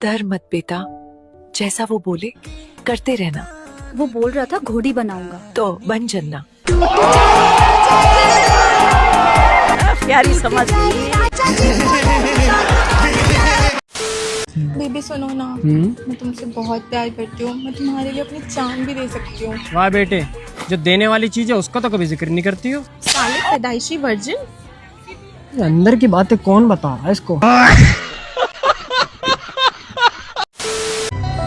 डर मत बेटा, जैसा वो बोले करते रहना। वो बोल रहा था घोड़ी बनाऊंगा, तो बन जन्ना। प्यारी समझ गई। बेबी सुनो ना, मैं तुमसे बहुत प्यार करती हूँ। मैं तुम्हारे लिए अपनी जान भी दे सकती हूँ। वाह बेटे, जो देने वाली चीज है उसका तो कभी जिक्र नहीं करती हो। साले पैदाइशी वर्जिन। अंदर की बातें कौन बता रहा है इसको?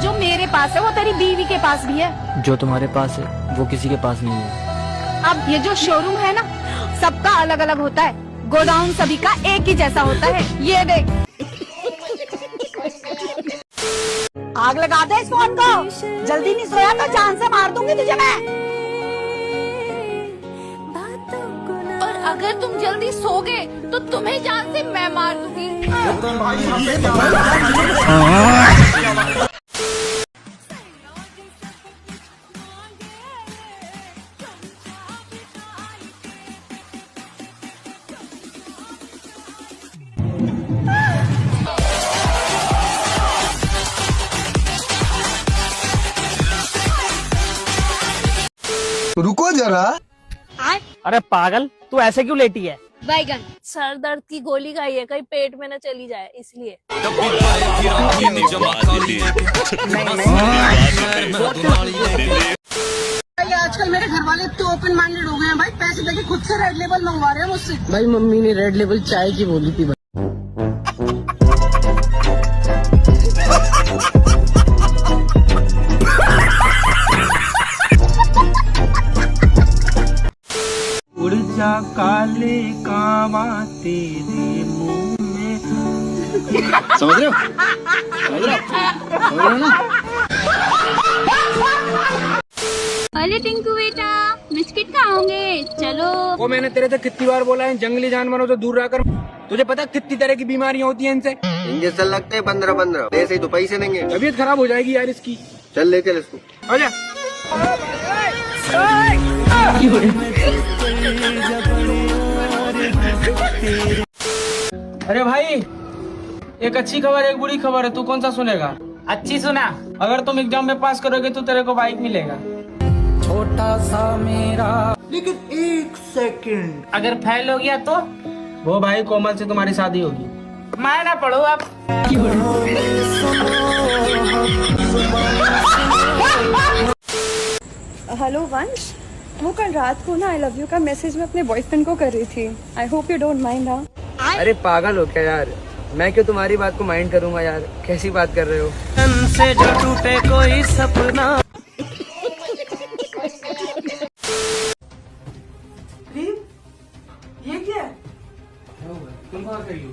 जो मेरे पास है वो तेरी बीवी के पास भी है। जो तुम्हारे पास है वो किसी के पास नहीं है। अब ये जो शोरूम है ना, सबका अलग अलग होता है, गोडाउन सभी का एक ही जैसा होता है। ये देख, आग लगा दे इस फोन को। जल्दी नहीं सोया तो जान से मार दूंगी तुझे मैं। और अगर तुम जल्दी सोगे तो तुम्हें जान से मैं मार दूंगी। रुको जरा। अरे पागल, तू ऐसे क्यों लेटी है? बैगन सर दर्द की गोली खाई है, कहीं पेट में न चली जाए इसलिए। आजकल मेरे घर वाले तो ओपन माइंडेड हो गए हैं भाई। पैसे देके खुद से रेड लेबल मंगवा रहे हैं मुझसे। भाई मम्मी ने रेड लेबल चाय की बोली थी। उड़ जा काले कावा तेरे मुंह में। समझ रहे हो? समझ रहे हो ना? अरे टिंकू बेटा, बिस्किट खाओगे? चलो। वो मैंने तेरे से कितनी बार बोला है जंगली जानवरों से दूर रहकर। तुझे पता है कितनी तरह की बीमारियां होती हैं इनसे? इंजेक्शन लगते हैं 15-15। ऐसे ही तो पैसे देंगे। तबीयत खराब हो जाएगी यार इसकी। चल ले चल इसको। आजा। अरे भाई, एक अच्छी खबर एक बुरी खबर है, तू कौन सा सुनेगा? अच्छी सुना। अगर तुम एग्जाम में पास करोगे तो तेरे को बाइक मिलेगा। छोटा सा मेरा। लेकिन एक सेकंड, अगर फेल हो गया तो वो भाई कोमल से तुम्हारी शादी होगी। मैं ना पढ़ो अब। हेलो वंश, वो कल रात को ना आई लव यू का मैसेज मैं अपने बॉयफ्रेंड को कर रही थी। I hope you don't mind. हाँ, अरे पागल हो क्या यार? मैं क्यों तुम्हारी बात को माइंड करूंगा यार? कैसी बात कर रहे हो? से जो टूटे कोई सपना। ये क्या है? तुम कहाँ गई हो?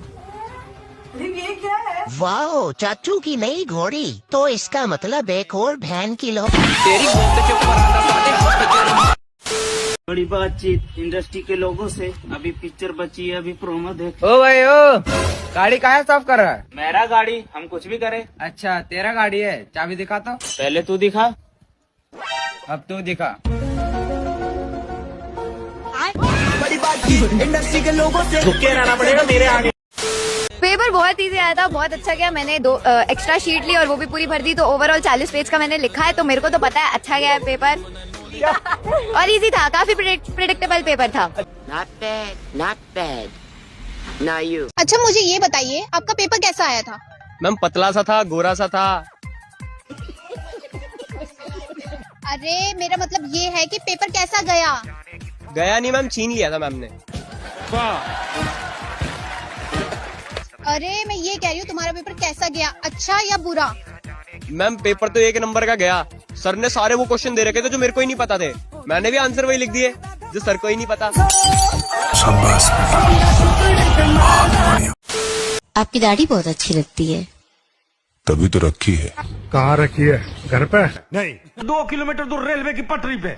ये क्या है? वाह, चाचू की नई घोड़ी। तो इसका मतलब एक और बहन की लो। बड़ी बातचीत इंडस्ट्री के लोगों से। अभी पिक्चर बची है, अभी प्रोमो देख। ओ भाई ओ, गाड़ी कहाँ साफ कर रहा है? मेरा गाड़ी, हम कुछ भी करें। अच्छा तेरा गाड़ी है, चाबी दिखा तो। पहले तू दिखा। अब तू दिखा। बड़ी बातचीत इंडस्ट्री के लोगों से। झुके रहना पड़ेगा मेरे आगे। पेपर बहुत इजी आया था, बहुत अच्छा गया। मैंने 2 एक्स्ट्रा शीट ली और वो भी पूरी भर दी, तो ओवरऑल 40 पेज का मैंने लिखा है। तो मेरे को तो पता है अच्छा गया है पेपर। और इजी था, काफी प्रेडिक्टेबल पेपर था। Not bad, not bad. Now you. अच्छा मुझे ये बताइए, आपका पेपर कैसा आया था? मैम पतला सा था, गोरा सा था। अरे मेरा मतलब ये है कि पेपर कैसा गया? गया नहीं मैम, छीन लिया था मैम ने। अरे मैं ये कह रही हूँ तुम्हारा पेपर कैसा गया, अच्छा या बुरा? मैम पेपर तो 1 नंबर का गया। सर ने सारे वो क्वेश्चन दे रखे थे जो मेरे को ही नहीं पता थे। मैंने भी आंसर वही लिख दिए जो सर को ही नहीं पता। आपकी दाढ़ी बहुत अच्छी लगती है। तभी तो रखी है। कहाँ रखी है? घर पे? नहीं, 2 किलोमीटर दूर रेलवे की पटरी पे।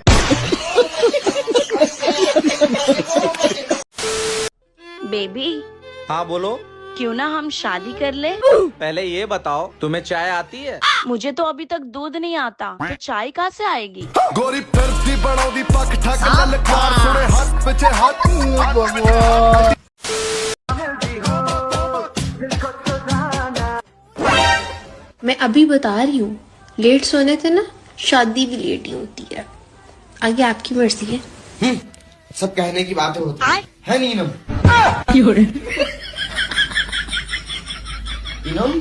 बेबी हाँ बोलो। क्यों ना हम शादी कर ले? पहले ये बताओ, तुम्हें चाय आती है? मुझे तो अभी तक दूध नहीं आता, तो चाय कहाँ से आएगी? गोरी फिरती बड़ौदी पक ठक ललकार सुने हाथ पीछे हाथ। मैं अभी बता रही हूँ, लेट सोने से ना शादी भी लेट ही होती है। आगे आपकी मर्जी है। सब कहने की बातें होती है नीनम। नीनम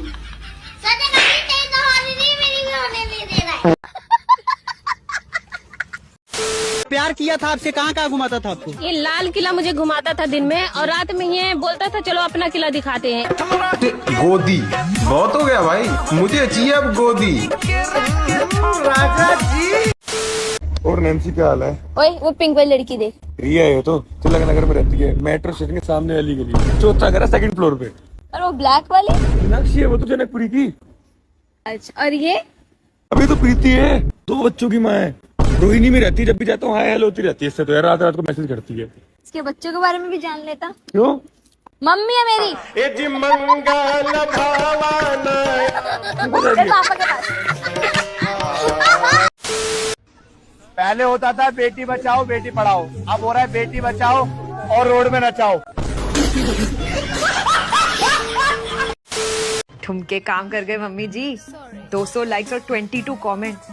प्यार किया था आपसे, कहाँ कहाँ घुमाता था आपको? ये लाल किला मुझे घुमाता था दिन में, और रात में ये बोलता था चलो अपना किला दिखाते हैं। गोदी बहुत हो गया भाई, मुझे चाहिए अब गोदी। राजा जी। और नैन्सी क्या हाल है? ओए वो पिंक वाली लड़की देख। रिया है तो तिलक नगर में रहती है, मेट्रो स्टेशन के सामने वाली गली, चौथा घर है, सेकंड फ्लोर पे। और वो ब्लैक वाली? मीनाक्षी है वो तो, जनकपुरी की। अच्छा, और ये? अभी तो प्रीति है, 2 बच्चों की माँ है, रोहिणी में रहती है, जब भी जाता हूँ हाय हेलो होती रहती है। इससे तो यार रात रात को मैसेज करती है। इसके बच्चों के बारे में भी जान लेता। क्यों? मम्मी है मेरी। पापा के पास। पहले होता था बेटी बचाओ बेटी पढ़ाओ, अब हो रहा है बेटी बचाओ और रोड में नचाओ। ठुमके काम कर गए मम्मी जी। 200 लाइक्स और 22 कमेंट्स।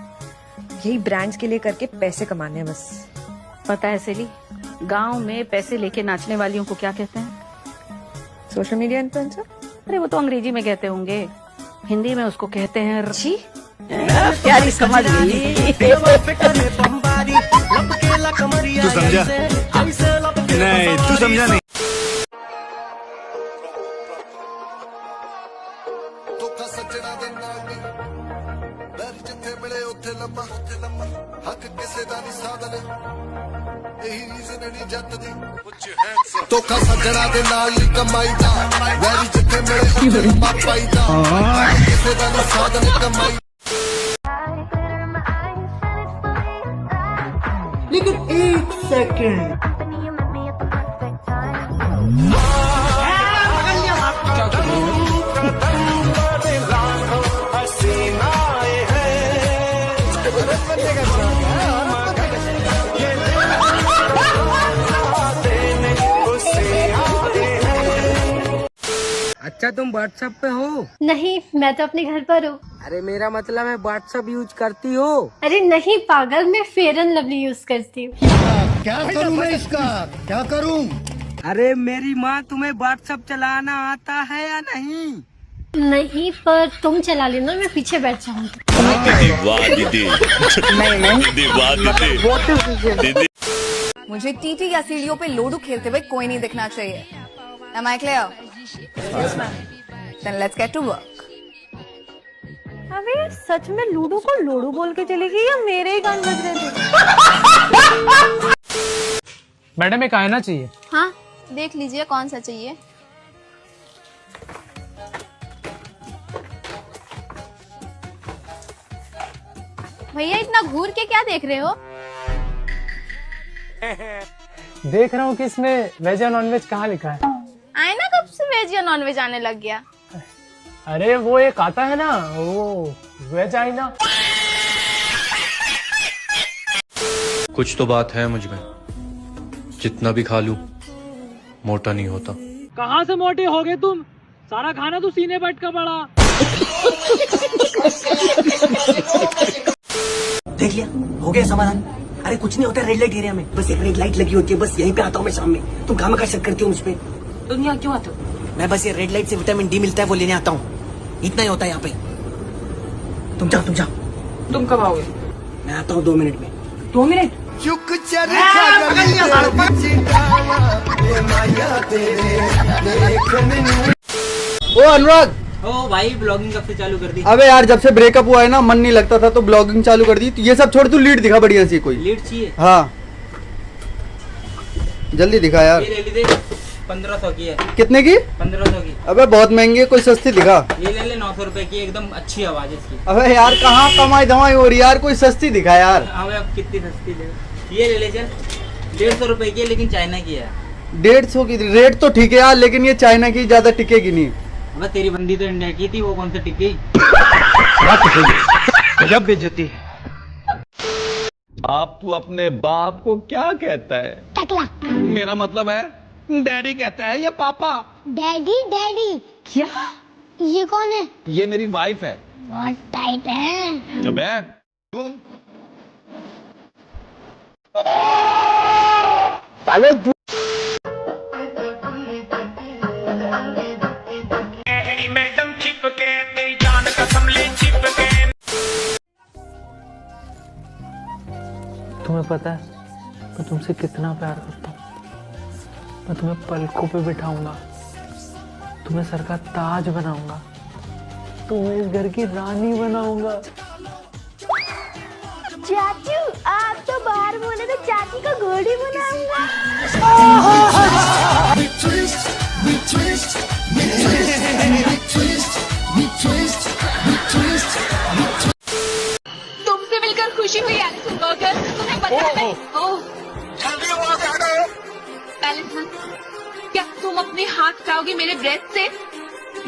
यही ब्रांड्स के लिए करके पैसे कमाने हैं बस। पता है सेली, गांव में पैसे लेके नाचने वालियों को क्या कहते हैं? Social media influencer. अरे वो तो अंग्रेजी में कहते होंगे, हिंदी में उसको कहते हैं जी। प्यारी समझ गई। तू समझा नहीं, तू समझा नहीं। सज्जना दे नाल दी बैर जिथे मिले उथे लम्मा हक किसे दा नहीं साधन यही रीजन नहीं जत दी धोखा सज्जना दे नाल नहीं कमाई दा बैर जिथे मिले उथे लम्मा पाई दा हक किसे दा नहीं साधन कमाई। लेकिन 1 सेकंड अच्छा तुम व्हाट्सएप पे हो? नहीं, मैं तो अपने घर पर हूँ। अरे मेरा मतलब है व्हाट्सएप यूज करती हो? अरे नहीं पागल, मैं फेयर एंड लवली यूज करती हूँ। क्या करूं मैं इसका, क्या करूं? अरे मेरी माँ, तुम्हें व्हाट्सएप चलाना आता है या नहीं? नहीं, पर तुम चला लेना, मैं पीछे बैठ जाऊंगी। मुझे टीटी या सीढ़ियों पे लोडू खेलते हुए कोई नहीं दिखना चाहिए। Am I clear? Yes, ma'am. Then let's get to work. अबे सच में लूडो को लोडू बोल के चली गई या मेरे ही कान बज रहे थे? मैडम एक आईना चाहिए। हाँ, देख लीजिए कौन सा चाहिए। भैया इतना घूर के क्या देख रहे हो? देख रहा हूँ कि इसमें वेज या नॉन वेज कहाँ लिखा है। आईना कब से वेज या नॉन वेज आने लग गया? अरे वो एक आता है ना, वो वेज आईना। कुछ तो बात है मुझ में, जितना भी खा लूं मोटा नहीं होता। कहाँ से मोटे हो गए तुम? सारा खाना तो सीने बट का पड़ा। देख लिया, हो गया समाधान। अरे कुछ नहीं होता रेड लाइट एरिया में, बस एक रेड लाइट लगी होती है, बस यहीं पे आता हूँ मैं शाम में। तुम काम का शक करती हो मुझ पे? तुम यहाँ क्यों आते हो? मैं बस ये रेड लाइट से विटामिन डी मिलता है वो लेने आता हूँ, इतना ही होता है यहाँ पे। तुम जाओ तुम जाओ। तुम कब आओगे? मैं आता हूँ 2 मिनट में। 2 मिनट? ओ अनुराग, ओ भाई ब्लॉगिंग कब से चालू कर दी? अबे यार जब से ब्रेकअप हुआ है ना, मन नहीं लगता था तो ब्लॉगिंग चालू कर दी। तो ये सब छोड़, तू लीड दिखा बढ़िया सी कोई। लीड चाहिए? हाँ जल्दी दिखा यार। ये ले ली, 1500 की है। कितने की? 1500 की। अबे बहुत महंगी है, कोई सस्ती दिखा। ये ले ले 900 रुपए की, एकदम अच्छी आवाज है इसकी। अबे यार कहाँ कमाई धमाई हो रही यार, कोई सस्ती दिखा यार। अबे अब कितनी सस्ती ले? ये ले ले चल, 150 रुपए की है, लेकिन चाइना की है। 150 की रेट तो ठीक है यार, लेकिन ये चाइना की ज्यादा टिकेगी नहीं। अबे तेरी बंदी तो इंडिया की थी, वो कौन सा टिकी? गजब बेइज्जती। आप तो अपने बाप को क्या कहता है? टकला। मेरा मतलब है डैडी कहता है या पापा? डैडी डैडी क्या? ये कौन है? ये मेरी वाइफ है। बहुत टाइट है। अबे मैडम चिपके मेरी जान कसम ले चिपके। तुम्हें पता है मैं तुमसे कितना प्यार करता हूँ। मैं तुम्हें पलकों पे बिठाऊंगा, तुम्हें सर का ताज बनाऊंगा, तुम्हें इस घर की रानी बनाऊंगा। चाचू आप तो बाहर बोले तो चाची को घोड़ी बनाऊंगा। तुमसे मिलकर खुशी हुई एलिसन बर्गर। तुम्हें पता है एलिसन, क्या तुम अपने हाथ हटाओगे मेरे ब्रेस्ट से?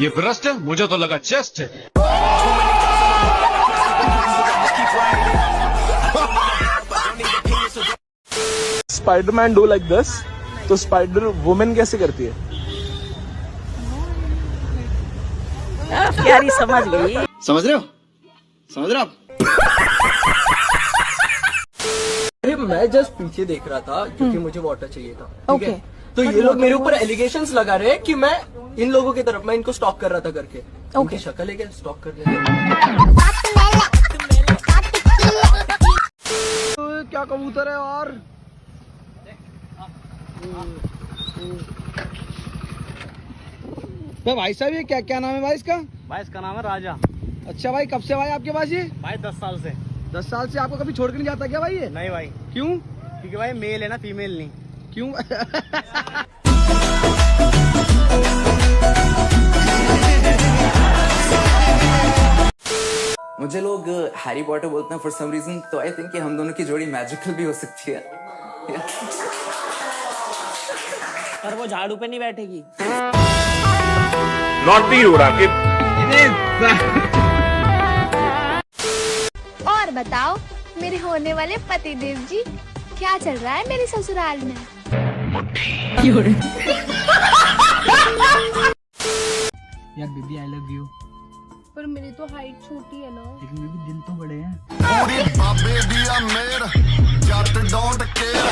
ये ब्रेस्ट है, मुझे तो लगा चेस्ट है। स्पाइडरमैन डू लाइक दिस, तो स्पाइडर वुमेन कैसे करती है? प्यारी समझ गई। समझ रहे हो? समझ रहे हो आप? अरे मैं जस्ट पीछे देख रहा था क्योंकि मुझे वाटर चाहिए था। ठीक है, तो ये लोग मेरे ऊपर एलिगेशंस लगा रहे हैं कि मैं इन लोगों की तरफ, मैं इनको स्टॉक कर रहा था करके। उनकी शक्ल है क्या स्टॉक करने? क्या कबूतर है यार। भाई साहब ये क्या क्या नाम है भाई इसका? भाई इसका नाम है राजा। अच्छा भाई, कब से भाई आपके पास ये? भाई 10 साल से। 10 साल से आपको कभी छोड़ के नहीं जाता क्या भाई ये? नहीं भाई। क्यों? क्योंकि भाई मेल है ना, फीमेल नहीं। क्यों? मुझे लोग हैरी पॉटर बोलते हैं फॉर सम रीजन, तो आई थिंक कि हम दोनों की जोड़ी मैजिकल भी हो सकती है। पर वो झाड़ू पे नहीं बैठेगी। नॉटी हो रहा और बताओ मेरे होने वाले पतिदेव जी, क्या चल रहा है मेरे ससुराल में? यार बेबी आई लव यू। पर मेरी तो हाइट छोटी है ना। लेकिन बेबी दिल तो बड़े हैं। पूरी बाबे दिया मेर जट डोंट केयर,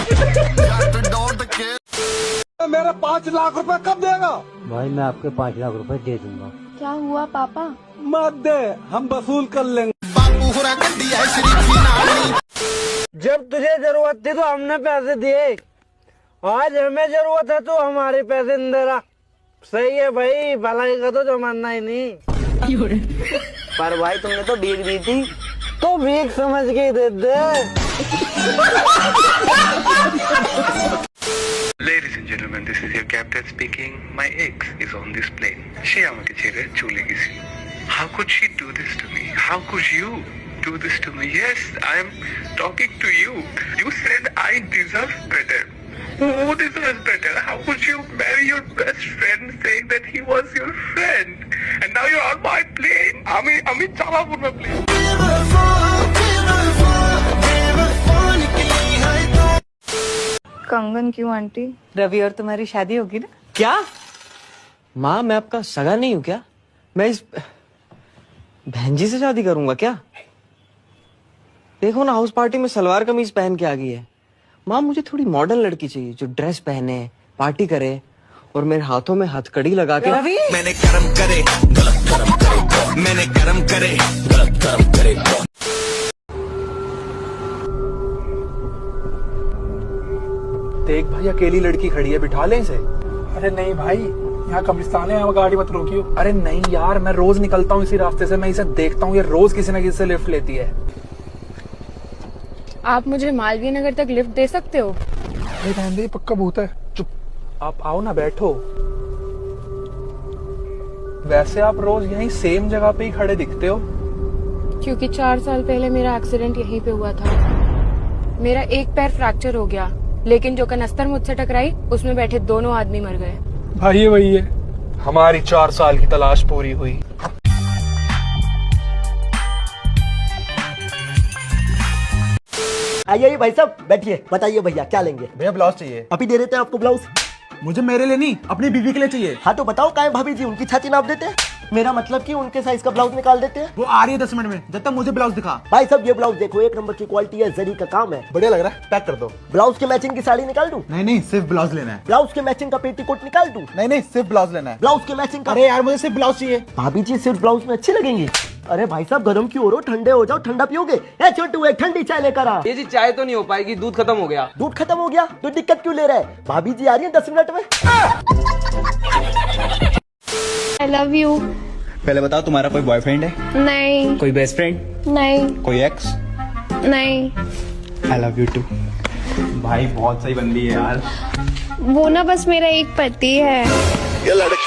जट डोंट केयर। मेरा 5 लाख रुपए कब देगा? भाई मैं आपके 5 लाख रुपए दे दूंगा। क्या हुआ पापा? मत दे, हम वसूल कर लेंगे। बापू हुरा गड्डी है शरीफी नानी। जब तुझे जरूरत थी तो हमने पैसे दिए, आज हमें जरूरत है तो हमारे पैसे नहीं दे रहा। सही है भाई, भलाई का तो जमाना ही नहीं। पर भाई तुमने तो भीख दी थी, तो भीख समझ के दे दे। Ladies and gentlemen, this is your captain speaking. My ex is on this plane. She আমাকে ছেড়ে চলে গেছে। How could she do this to me? How could you do this to me? Yes, I am talking to you. You said I deserve better. Who deserves better? How could you marry your best friend saying that he was your friend? And now you're on my plane. আমি চালাবো না plane. कंगन क्यों aunty? Ravi और तुम्हारी शादी होगी ना? क्या माँ, मैं आपका सगा नहीं हूँ क्या? मैं इस बहन जी से शादी करूंगा क्या? देखो ना, हाउस पार्टी में सलवार कमीज पहन के आ गई है। माँ मुझे थोड़ी मॉडर्न लड़की चाहिए जो ड्रेस पहने, पार्टी करे और मेरे हाथों में हथकड़ी लगा के। रवि मैंने कर्म करे गलत कर्म करे, मैंने कर्म करे गलत कर्म करे। देख भाई अकेली लड़की खड़ी है, बिठा ले इसे। अरे नहीं भाई, यहाँ कब्रिस्तान है, यहाँ गाड़ी मत रोकियो। अरे नहीं यार, मैं रोज निकलता हूँ इसी रास्ते से, मैं इसे देखता हूँ, ये रोज किसी न किसी से लिफ्ट लेती है। आप मुझे मालवीय नगर तक लिफ्ट दे सकते हो? अरे रहने दे, पक्का भूत है। चुप, आप आओ ना, बैठो। वैसे आप रोज यहीं सेम जगह पे ही खड़े दिखते हो। क्योंकि 4 साल पहले मेरा एक्सीडेंट यहीं पे हुआ था। मेरा एक पैर फ्रैक्चर हो गया, लेकिन जो कनस्तर मुझसे टकराई उसमें बैठे दोनों आदमी मर गए। भाई वही है, हमारी 4 साल की तलाश पूरी हुई। आइए भाई साहब बैठिए, बताइए भैया क्या लेंगे? भैया ब्लाउज चाहिए। अभी दे देते हैं आपको ब्लाउज। मुझे मेरे लिए नहीं, अपनी बीवी के लिए चाहिए। हाँ तो बताओ, काहे भाभी जी उनकी छाती नाप देते हैं। मेरा मतलब कि उनके साइज का ब्लाउज निकाल देते हैं। वो आ रही है 10 मिनट में, जब तक मुझे ब्लाउज दिखा। भाई साहब ये ब्लाउज देखो, 1 नंबर की क्वालिटी है, जरी का काम है, बढ़िया लग रहा है, पैक कर दो। ब्लाउज के मैचिंग की साड़ी निकाल दूं? नहीं सिर्फ ब्लाउज लेना है। ब्लाउज के मैचिंग का पेटीकोट निकाल दूं? नहीं सिर्फ ब्लाउज लेना है। ब्लाउज के मैचिंग का? अरे यार मुझे सिर्फ ब्लाउज चाहिए। भाभी जी सिर्फ ब्लाउज में अच्छी लगेंगी। अरे भाई साहब गरम क्यों हो रहे हो, ठंडे हो जाओ, ठंडा पियोगे? ए छोटू एक ठंडी चाय लेकर आ। ये जी चाय तो नहीं हो पाएगी, दूध खत्म हो गया। दूध खत्म हो गया तो दिक्कत क्यों ले रहा है? भाभी जी आ रही है 10 मिनट में। आई लव यू। पहले बताओ तुम्हारा कोई बॉयफ्रेंड है? नहीं। कोई बेस्ट फ्रेंड? नहीं। कोई एक्स? नहीं। I love you too. भाई बहुत सही बंदी है यार। वो ना बस मेरा एक पति है। ये लड़के